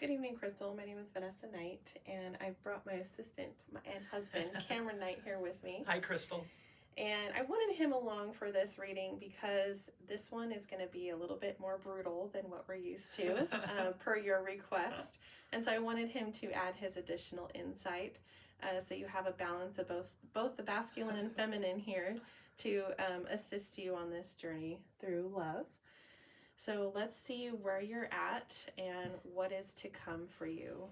Good evening, Crystal. My name is Vanessa Knight, and I brought my assistant and husband, Cameron Knight, here with me. Hi, Crystal. And I wanted him along for this reading because this one is going to be a little bit more brutal than what we're used to, per your request. And so I wanted him to add his additional insight, so you have a balance of both the masculine and feminine here to assist you on this journey through love. So let's see where you're at and what is to come for you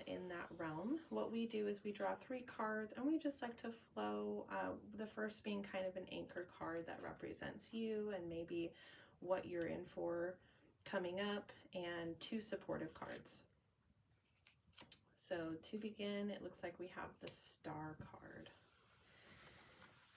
in that realm. What we do is we draw 3 cards and we just like to flow. The first being kind of an anchor card that represents you and maybe what you're in for coming up, and 2 supportive cards. So to begin, it looks like we have the Star card.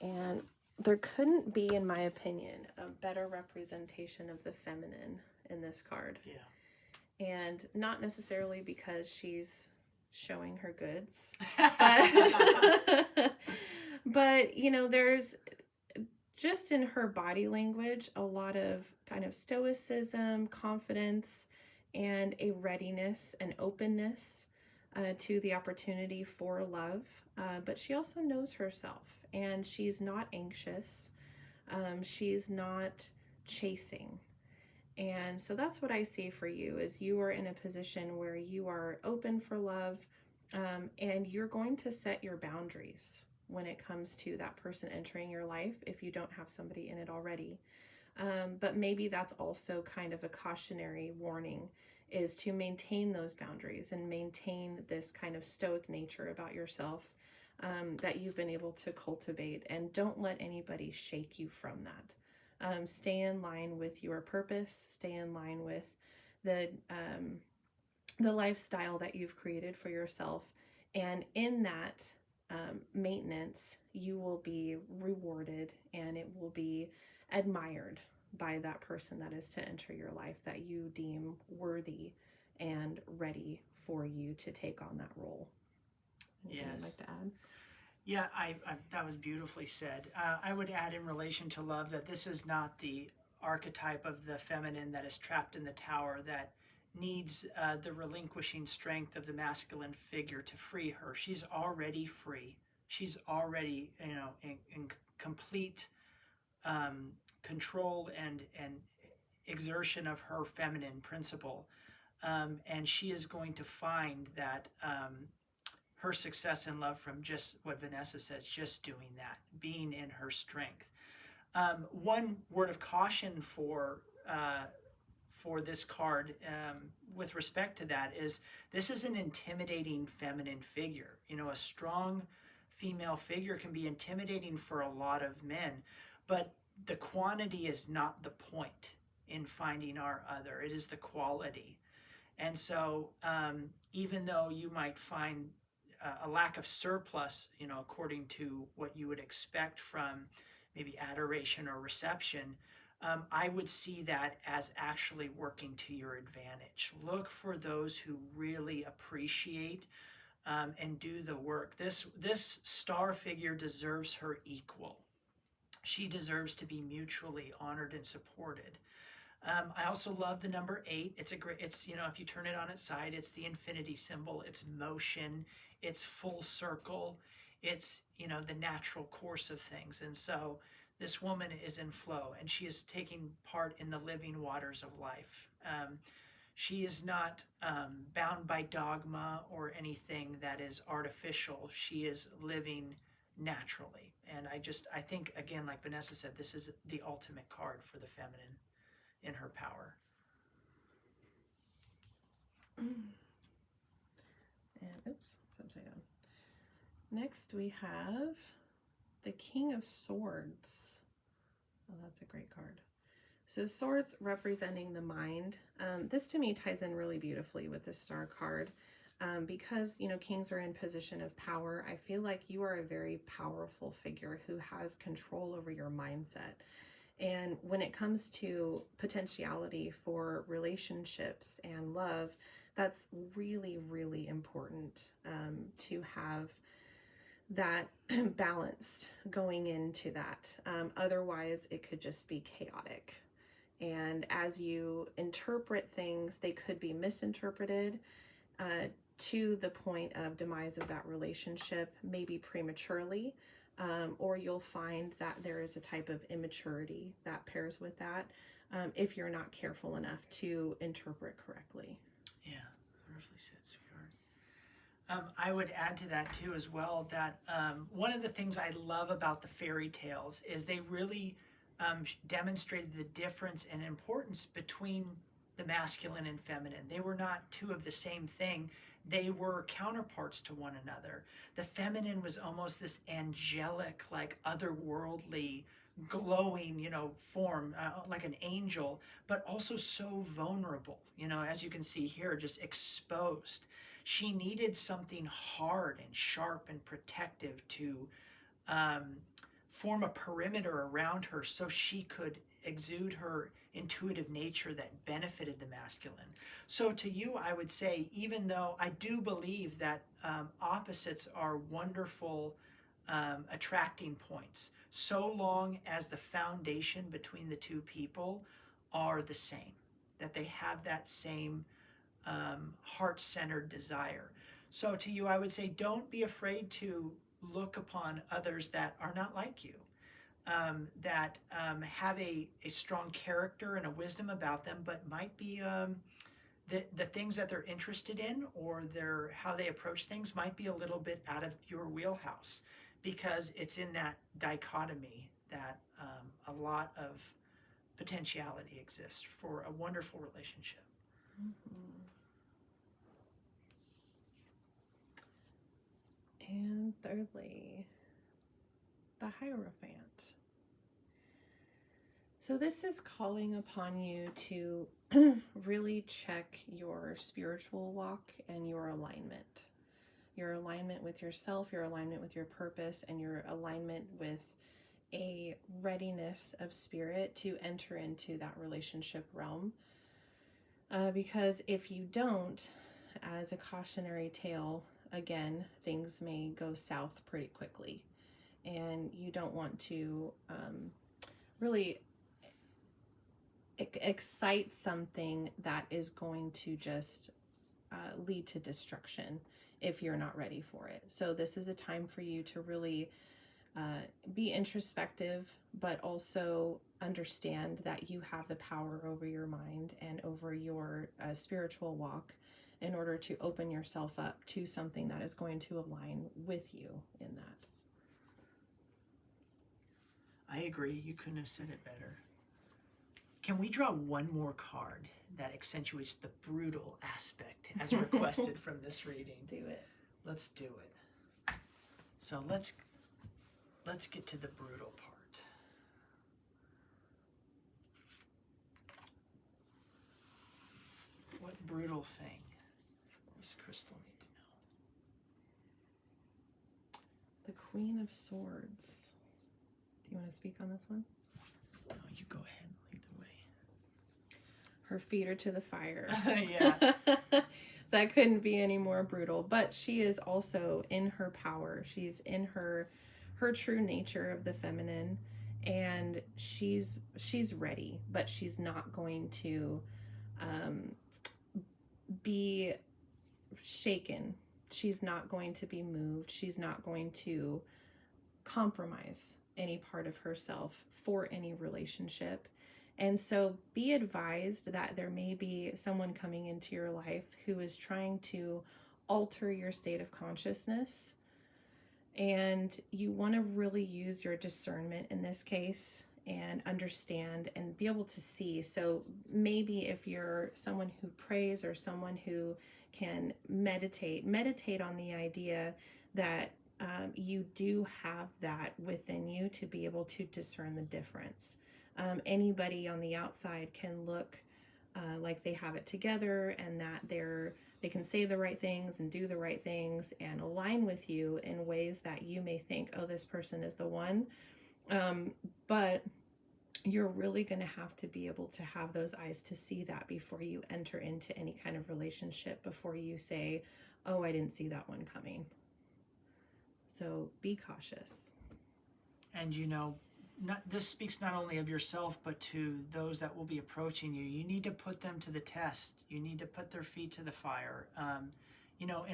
And there couldn't be, in my opinion, a better representation of the feminine in this card. Yeah. And not necessarily because she's showing her goods, but you know, there's just in her body language a lot of kind of stoicism, confidence, and a readiness and openness to the opportunity for love. But she also knows herself, and she's not anxious. She's not chasing. And so that's what I see for you, is you are in a position where you are open for love, and you're going to set your boundaries when it comes to that person entering your life if you don't have somebody in it already. But maybe that's also kind of a cautionary warning, is to maintain those boundaries and maintain this kind of stoic nature about yourself that you've been able to cultivate, and don't let anybody shake you from that. Stay in line with your purpose, stay in line with the lifestyle that you've created for yourself, and in that maintenance, you will be rewarded and it will be admired by that person that is to enter your life that you deem worthy and ready for you to take on that role. Anything you'd like to add? Yeah, that was beautifully said. I would add, in relation to love, that this is not the archetype of the feminine that is trapped in the tower, that needs the relinquishing strength of the masculine figure to free her. She's already free. She's already, in complete control and exertion of her feminine principle. And she is going to find that her success in love from just what Vanessa says, just doing that, being in her strength. One word of caution for this card, with respect to that, is this is an intimidating feminine figure. You know, a strong female figure can be intimidating for a lot of men, but the quantity is not the point in finding our other. It is the quality. And so even though you might find a lack of surplus, according to what you would expect from maybe adoration or reception, I would see that as actually working to your advantage. Look for those who really appreciate and do the work. This star figure deserves her equal. She deserves to be mutually honored and supported. I also love the number 8. It's if you turn it on its side, it's the infinity symbol. It's motion. It's full circle. It's, the natural course of things. And so this woman is in flow, and she is taking part in the living waters of life. She is not bound by dogma or anything that is artificial. She is living naturally. And I think, again, like Vanessa said, this is the ultimate card for the feminine in her power. And oops, it's upside down. Next we have the King of Swords. Oh, that's a great card. So swords representing the mind. This to me ties in really beautifully with the Star card, because kings are in position of power. I feel like you are a very powerful figure who has control over your mindset. And when it comes to potentiality for relationships and love, that's really, really important to have that balanced going into that. Otherwise, it could just be chaotic. And as you interpret things, they could be misinterpreted. to the point of demise of that relationship, maybe prematurely, or you'll find that there is a type of immaturity that pairs with that if you're not careful enough to interpret correctly. Yeah, wonderfully said, sweetheart. I would add to that too as well that one of the things I love about the fairy tales is they really demonstrated the difference and importance between the masculine and feminine. They were not two of the same thing. They were counterparts to one another. The feminine was almost this angelic, like otherworldly, glowing, form, like an angel, but also so vulnerable, as you can see here, just exposed. She needed something hard and sharp and protective to form a perimeter around her so she could exude her intuitive nature that benefited the masculine. So to you, I would say, even though I do believe that opposites are wonderful attracting points, so long as the foundation between the two people are the same, that they have that same heart-centered desire. So to you, I would say, don't be afraid to look upon others that are not like you, that have a strong character and a wisdom about them, but might be the things that they're interested in or how they approach things might be a little bit out of your wheelhouse, because it's in that dichotomy that a lot of potentiality exists for a wonderful relationship. Mm-hmm. And thirdly, the Hierophant. So this is calling upon you to really check your spiritual walk and your alignment. Your alignment with yourself, your alignment with your purpose, and your alignment with a readiness of spirit to enter into that relationship realm. Because if you don't, as a cautionary tale, again, things may go south pretty quickly. And you don't want to really excite something that is going to just lead to destruction if you're not ready for it. So this is a time for you to really be introspective, but also understand that you have the power over your mind and over your spiritual walk in order to open yourself up to something that is going to align with you in that. I agree. You couldn't have said it better. Can we draw one more card that accentuates the brutal aspect as requested from this reading? Do it. Let's do it. So let's get to the brutal part. What brutal thing does Crystal need to know? The Queen of Swords. Do you want to speak on this one? No, you go ahead and lead the way. Her feet are to the fire. Yeah. That couldn't be any more brutal. But she is also in her power. She's in her true nature of the feminine, and she's ready, but she's not going to be shaken. She's not going to be moved. She's not going to compromise any part of herself for any relationship. And so be advised that there may be someone coming into your life who is trying to alter your state of consciousness. And you want to really use your discernment in this case and understand and be able to see. So maybe if you're someone who prays or someone who can meditate on the idea that you do have that within you to be able to discern the difference. Anybody on the outside can look like they have it together and that they can say the right things and do the right things and align with you in ways that you may think, oh, this person is the one. But you're really going to have to be able to have those eyes to see that before you enter into any kind of relationship, before you say, oh, I didn't see that one coming. So be cautious. And this speaks not only of yourself, but to those that will be approaching you. You need to put them to the test. You need to put their feet to the fire. You know,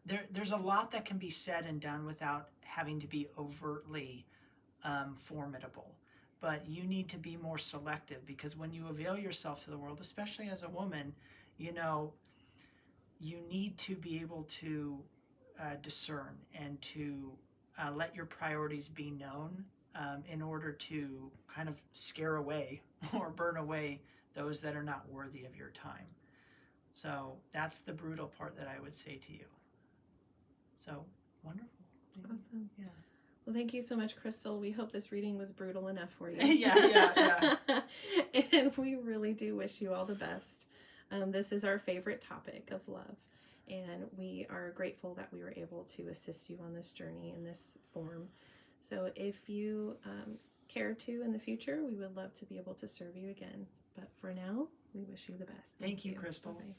there's a lot that can be said and done without having to be overtly formidable. But you need to be more selective, because when you avail yourself to the world, especially as a woman, you know, you need to be able to discern and to let your priorities be known, in order to kind of scare away or burn away those that are not worthy of your time. So that's the brutal part that I would say to you. So wonderful. Awesome. Yeah. Well, thank you so much, Crystal. We hope this reading was brutal enough for you. Yeah. And we really do wish you all the best. This is our favorite topic of love, and we are grateful that we were able to assist you on this journey in this form. So if you care to in the future, we would love to be able to serve you again. But for now, we wish you the best. Thank you, Crystal. Bye-bye.